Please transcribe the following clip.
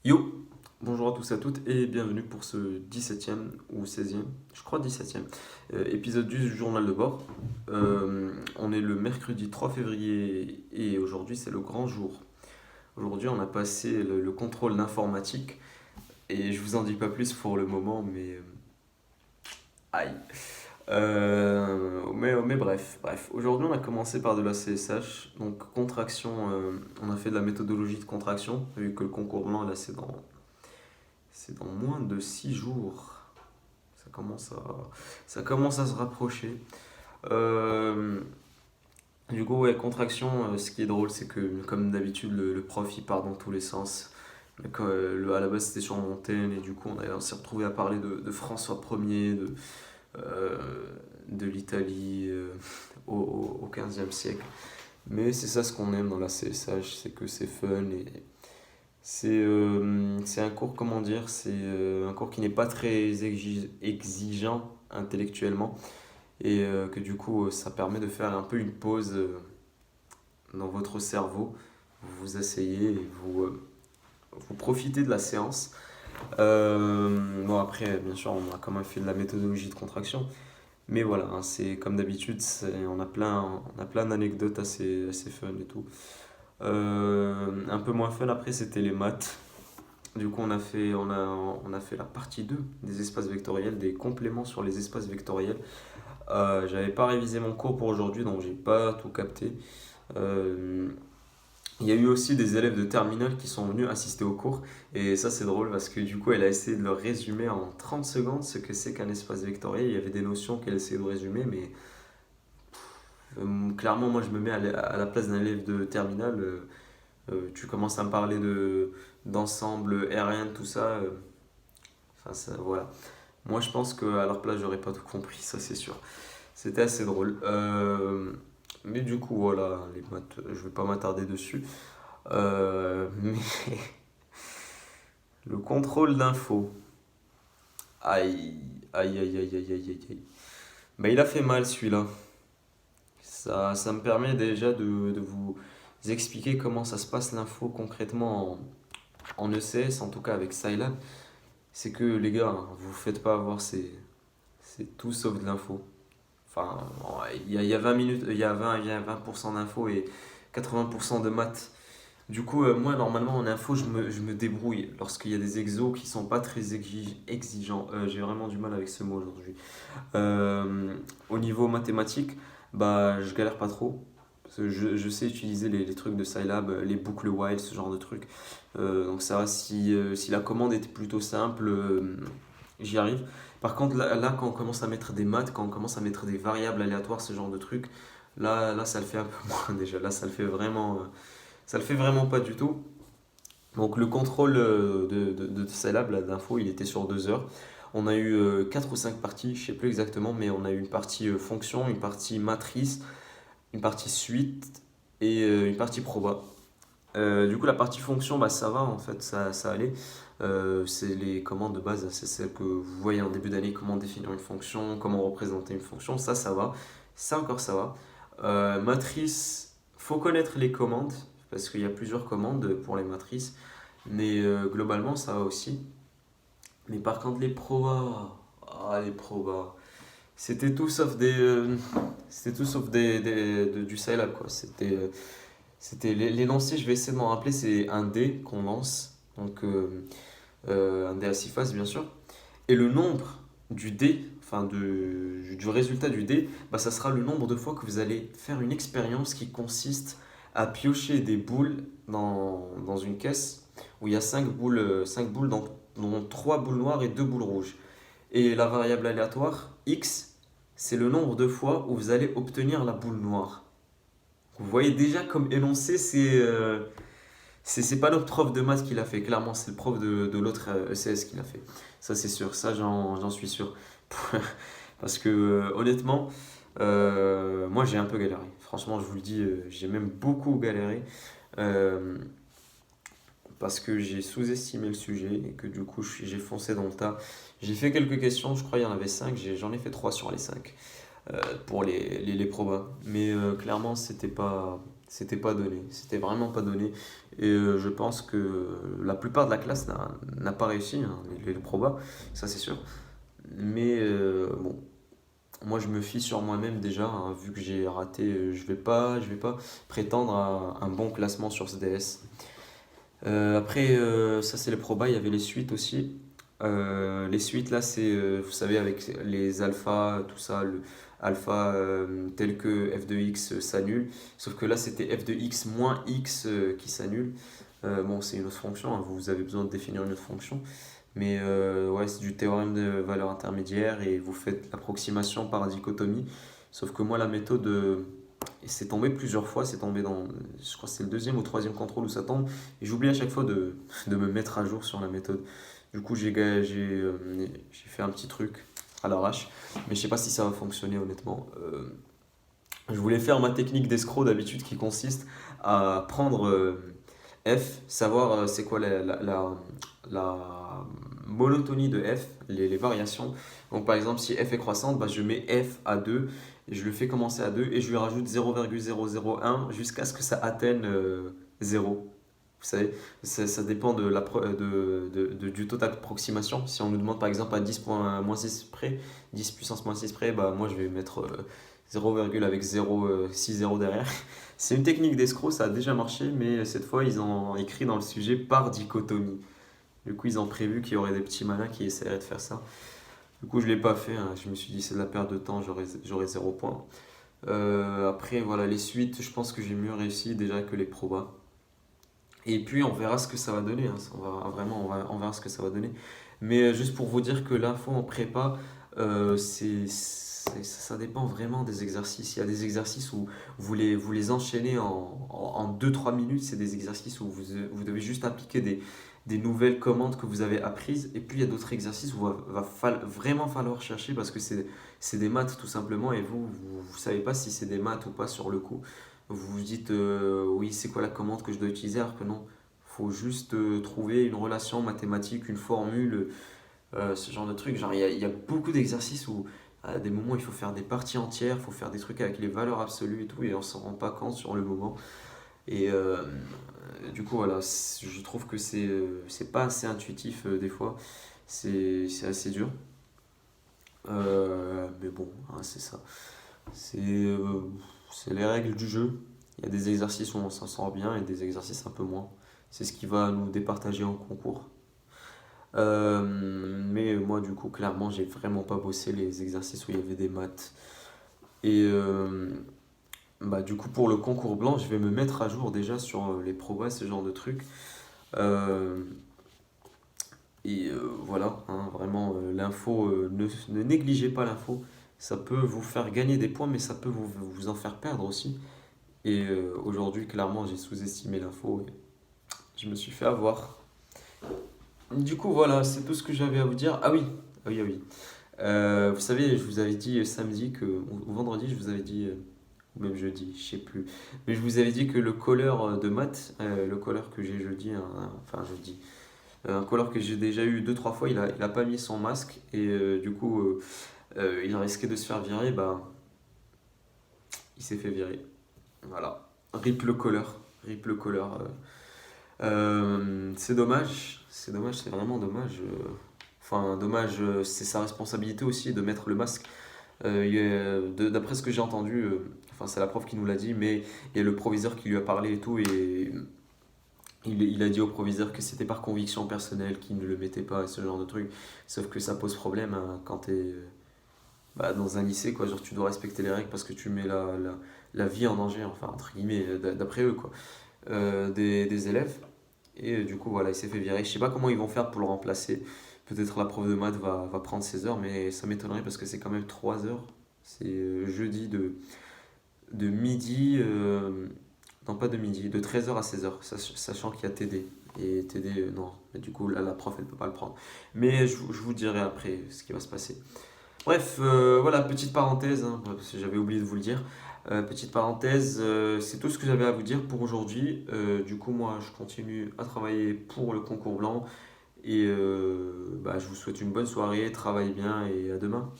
Yo, bonjour à tous et à toutes et bienvenue pour ce 17e ou 16e, je crois 17e, épisode du journal de bord. On est le mercredi 3 février et aujourd'hui c'est le grand jour. Aujourd'hui on a passé le contrôle d'informatique et je vous en dis pas plus pour le moment mais aïe. Mais bref. Aujourd'hui on a commencé par de la CSH, donc contraction, on a fait de la méthodologie de contraction vu que le concours blanc là c'est dans moins de 6 jours. Ça commence à, ça commence à se rapprocher. Euh, du coup, ouais, contraction, ce qui est drôle, c'est que comme d'habitude, le prof il part dans tous les sens. À la base, c'était sur Montaigne, et du coup, on s'est retrouvé à parler de François Ier, euh, de l'Italie au 15e siècle. Mais c'est ça ce qu'on aime dans la CSH, c'est que c'est fun et c'est un cours, comment dire, c'est un cours qui n'est pas très exigeant intellectuellement et que du coup ça permet de faire un peu une pause dans votre cerveau. Vous vous asseyez et vous profitez de la séance. Bon après, bien sûr, on a quand même fait de la méthodologie de contraction, mais voilà, hein, c'est comme d'habitude, on a plein d'anecdotes assez fun et tout. Un peu moins fun après, c'était les maths. Du coup, on a fait la partie 2 des espaces vectoriels, des compléments sur les espaces vectoriels. J'avais pas révisé mon cours pour aujourd'hui, donc j'ai pas tout capté. Euh, il y a eu aussi des élèves de terminale qui sont venus assister au cours. Et ça, c'est drôle parce que du coup, elle a essayé de leur résumer en 30 secondes ce que c'est qu'un espace vectoriel. Il y avait des notions qu'elle essayait de résumer, mais clairement, moi, je me mets à la place d'un élève de terminale. Tu commences à me parler d'ensemble aérien, tout ça. Enfin, voilà. Moi, je pense qu'à leur place, j'aurais pas tout compris, ça c'est sûr. C'était assez drôle. Mais du coup, voilà, les maths, je vais pas m'attarder dessus. Mais le contrôle d'info. Aïe, aïe, aïe, aïe, aïe, aïe, aïe, aïe. Bah, il a fait mal celui-là. Ça me permet déjà de vous expliquer comment ça se passe l'info concrètement en ECS, en tout cas avec Scilab. C'est que les gars, hein, vous vous faites pas avoir, c'est tout sauf de l'info. Enfin, il y a 20 minutes, il y a 20% d'infos et 80% de maths. Du coup, moi, normalement, en info, je me débrouille lorsqu'il y a des exos qui sont pas très exigeants. J'ai vraiment du mal avec ce mot aujourd'hui. Au niveau mathématique, bah, je galère pas trop. Parce que je sais utiliser les trucs de Scilab, les boucles while, ce genre de trucs. Donc ça va, si la commande était plutôt simple, j'y arrive. Par contre, là, quand on commence à mettre des maths, quand on commence à mettre des variables aléatoires, ce genre de trucs, là ça le fait un peu moins déjà. Là, ça le fait vraiment pas du tout. Donc le contrôle de Scilab, là, d'info, il était sur 2 heures. On a eu 4 ou 5 parties, je sais plus exactement, mais on a eu une partie fonction, une partie matrice, une partie suite et une partie proba. Du coup, la partie fonction, bah, ça va en fait, ça allait. C'est les commandes de base, c'est celles que vous voyez en début d'année, comment définir une fonction, comment représenter une fonction, ça va. Ça encore, ça va. Matrice, faut connaître les commandes, parce qu'il y a plusieurs commandes pour les matrices, mais globalement, ça va aussi. Mais par contre, les probas, c'était tout sauf du Scilab, quoi. C'était l'énoncé, je vais essayer de m'en rappeler, c'est un dé qu'on lance, donc un dé à 6 faces bien sûr, et le nombre du dé, enfin du résultat du dé, bah, ça sera le nombre de fois que vous allez faire une expérience qui consiste à piocher des boules dans une caisse où il y a 5 boules, dont 3 boules noires et 2 boules rouges. Et la variable aléatoire, x, c'est le nombre de fois où vous allez obtenir la boule noire. Vous voyez déjà comme énoncé, c'est pas notre prof de maths qui l'a fait, clairement, c'est le prof de l'autre ECS qui l'a fait. Ça, c'est sûr, ça, j'en suis sûr. Parce que, honnêtement, moi, j'ai un peu galéré. Franchement, je vous le dis, j'ai même beaucoup galéré. Euh, Parce que j'ai sous-estimé le sujet et que du coup, j'ai foncé dans le tas. J'ai fait quelques questions, je crois qu'il y en avait 5, j'en ai fait 3 sur les 5 pour les probas. Mais clairement, C'était pas donné, c'était vraiment pas donné. Et je pense que la plupart de la classe n'a pas réussi, hein, les probas, ça c'est sûr. Mais bon, moi je me fie sur moi-même déjà, hein, vu que j'ai raté, je vais pas prétendre à un bon classement sur ce DS. Après, ça c'est les probas, il y avait les suites aussi. Les suites là, c'est, vous savez, avec les alphas, tout ça, le alpha tel que f de x s'annule. Sauf que là, c'était f de x moins x qui s'annule. Bon, c'est une autre fonction, hein, vous avez besoin de définir une autre fonction. Mais ouais, c'est du théorème de valeur intermédiaire et vous faites l'approximation par dichotomie. Sauf que moi, la méthode, et c'est tombé plusieurs fois, c'est tombé dans, je crois que c'est le deuxième ou troisième contrôle où ça tombe. Et j'oublie à chaque fois de me mettre à jour sur la méthode. Du coup, j'ai fait un petit truc à l'arrache, mais je sais pas si ça va fonctionner honnêtement. Je voulais faire ma technique d'escroc d'habitude qui consiste à prendre f, savoir c'est quoi la monotonie de f, les variations. Donc par exemple, si f est croissante, bah, je mets f à 2 et je le fais commencer à 2 et je lui rajoute 0,001 jusqu'à ce que ça atteigne 0. Vous savez, ça dépend du taux d'approximation. Si on nous demande par exemple à 10 près, 10 puissance moins 6 près, bah, moi je vais mettre 0, avec 0,60 derrière. C'est une technique d'escroc, ça a déjà marché, mais cette fois ils ont écrit dans le sujet par dichotomie. Du coup, ils ont prévu qu'il y aurait des petits malins qui essaieraient de faire ça. Du coup, je ne l'ai pas fait, hein. Je me suis dit c'est de la perte de temps, j'aurais 0 point. Après, voilà, les suites, je pense que j'ai mieux réussi déjà que les probas. Et puis on verra ce que ça va donner, hein. On verra ce que ça va donner. Mais juste pour vous dire que l'info en prépa, ça dépend vraiment des exercices. Il y a des exercices où vous les enchaînez en 2-3 minutes. C'est des exercices où vous devez juste appliquer des nouvelles commandes que vous avez apprises. Et puis il y a d'autres exercices où vraiment falloir chercher parce que c'est des maths tout simplement. Et vous savez pas si c'est des maths ou pas sur le coup. Vous vous dites oui, c'est quoi la commande que je dois utiliser, alors que non, il faut juste trouver une relation mathématique, une formule, ce genre de truc. Genre, il y a beaucoup d'exercices où à des moments il faut faire des parties entières, il faut faire des trucs avec les valeurs absolues et tout, et on s'en rend pas compte sur le moment. Et du coup, voilà, je trouve que c'est pas assez intuitif des fois, c'est assez dur. Mais bon, hein, c'est ça. C'est c'est les règles du jeu. Il y a des exercices où on s'en sort bien et des exercices un peu moins. C'est ce qui va nous départager en concours. Mais moi, du coup, clairement, j'ai vraiment pas bossé les exercices où il y avait des maths. Et bah, du coup, pour le concours blanc, je vais me mettre à jour déjà sur les probas, ce genre de trucs. Euh, voilà, hein, vraiment, l'info, ne négligez pas l'info. Ça peut vous faire gagner des points, mais ça peut vous en faire perdre aussi. Et aujourd'hui, clairement, j'ai sous-estimé l'info et je me suis fait avoir. Du coup, voilà, c'est tout ce que j'avais à vous dire. Ah oui, ah oui, ah oui. Vous savez, je vous avais dit samedi ou vendredi, je vous avais dit, ou même jeudi, je sais plus. Mais je vous avais dit que le colleur de maths, le colleur que j'ai jeudi, enfin jeudi, un colleur que j'ai déjà eu deux, trois fois, il a pas mis son masque et du coup, il risquait de se faire virer, bah, il s'est fait virer. Voilà. Rip le colleur. Rip le colleur. C'est dommage, c'est vraiment dommage. Enfin, dommage, c'est sa responsabilité aussi de mettre le masque. D'après ce que j'ai entendu, enfin, c'est la prof qui nous l'a dit, mais il y a le proviseur qui lui a parlé et tout, et il a dit au proviseur que c'était par conviction personnelle qu'il ne le mettait pas, et ce genre de truc. Sauf que ça pose problème hein, quand t'es bah, dans un lycée, quoi. Genre, tu dois respecter les règles parce que tu mets la vie en danger, enfin, entre guillemets, d'après eux, quoi. Des élèves. Et du coup, voilà, il s'est fait virer. Je sais pas comment ils vont faire pour le remplacer. Peut-être la prof de maths va prendre ses heures, mais ça m'étonnerait parce que c'est quand même 3 heures. C'est jeudi de midi, non pas de midi, de 13h à 16h, sachant qu'il y a TD. Et TD, non, mais du coup, là, la prof, elle peut pas le prendre. Mais je vous dirai après ce qui va se passer. Bref, voilà, petite parenthèse, hein, parce que j'avais oublié de vous le dire. Petite parenthèse, c'est tout ce que j'avais à vous dire pour aujourd'hui. Du coup, moi, je continue à travailler pour le concours blanc et bah, je vous souhaite une bonne soirée, travaillez bien et à demain.